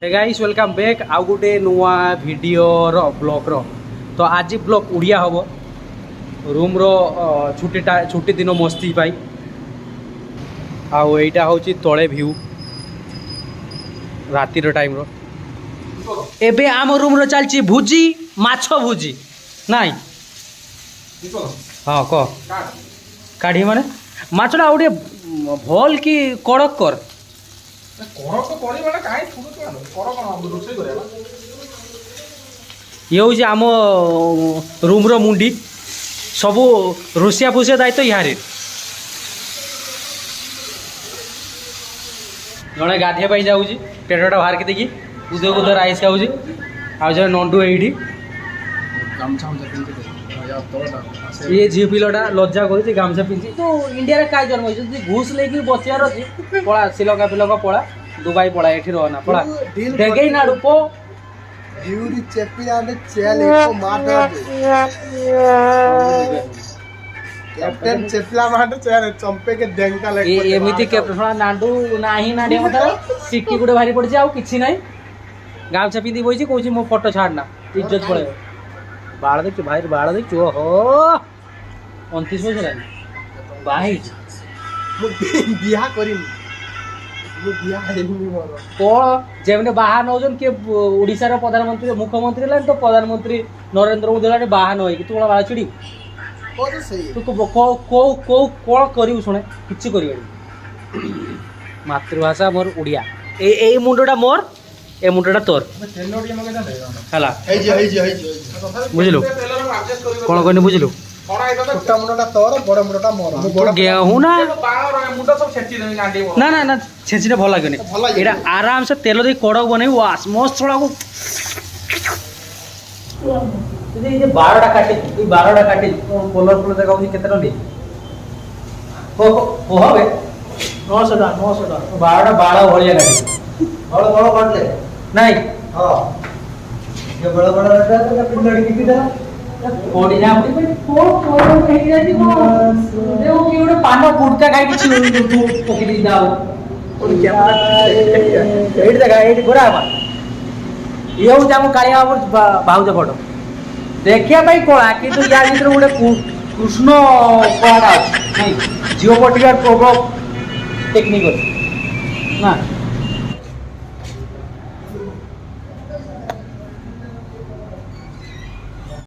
Hey guys welcome back आउ गोटे नुआ वीडियो रो ब्लॉग रो। तो आज ब्लॉग उड़िया हम रूम रो छुट्टी दिन मस्ती पाई आउ एटा होची तळे व्यू राति रो टाइम रो। एबे आम रूम रो चलची भुजी माछ भुजी नाई हाँ कह काढ़ी माने माछटा गोटे भल कि कड़क कर ये हूँ आम रूम रो मुंडी सबू रोसिया फुसिया दायित्व यार जड़े गाधे जाऊँगी पेटटा बाहर के देखी उदय उदय राइस खाऊँ आ जड़े नंडू ये ये झी पिलाटा लज्जा कर गामछा पिंधि तो इंडिया रे काय जन्म होइछ घूस लेके बचियार अछि पळा श्रीलंका पिलका पळा दुबई पळा एठी रहना पळा डेगई ना रूपो ड्यूरी चेपियाने चेल एको माटा कैप्टन चेपला माटा चेल चंपे के डेंका ले एमिति कैप्टन नांडू नाही नाडे मत सिक्की गुडे भारी पड़ जाऊ किछि नाही गामछा पिंधि बइछि कहूछि मो फोटो छाड़ना इज्जत पळे बाड़ देखु भाई बाड़ देखु ओहो 29 वर्ष है भाई बियाह करी बियाह हेनी मोर कोन जेमने बाहा नौजन के ओडिसा रो प्रधानमंत्री मुख्यमंत्री लाइन तो प्रधानमंत्री नरेंद्र मोदी लाइन बाहा न होई कि तू बाळा चिड़ी को तो सही तू को कोन करिउ सुने किछि करिबे मातृभाषा मोर ओडिया ए मुंडटा मोर ए मुंडटा तोर हला बुझलु कोन कोनी बुझलु छोटा मुंडटा तोर बड़ मुंडटा मोर बड़ गेहूं ना ना ना ना छेचिने भल लागनी एटा आराम से तेल दे कड़क बनै वास मस्त छोड़ा को ये जे 12टा काटी ई 12टा काटी कलर फुल देखाउ केते रंडी ओ हबे 900 टा 12टा 12 भलिया काटी बड़ बड़ काटले नहीं हां ये बड़ बड़ रहता है पिन लड़की की तरह कोडी ना को कहि जाती को देखो कि ओडे पानो गुटका खाइ कि तू पकड़ी जाओ और कैमरा एड जगह एड गोरा बा ये हूँ जामु कालिया बाबू जे फोटो देखिया भाई कोला कि तू या भीतर गोटे कृष्ण कोलाटा नहीं जियोपॉलिटिकल प्रोग्राम टेक्निक ना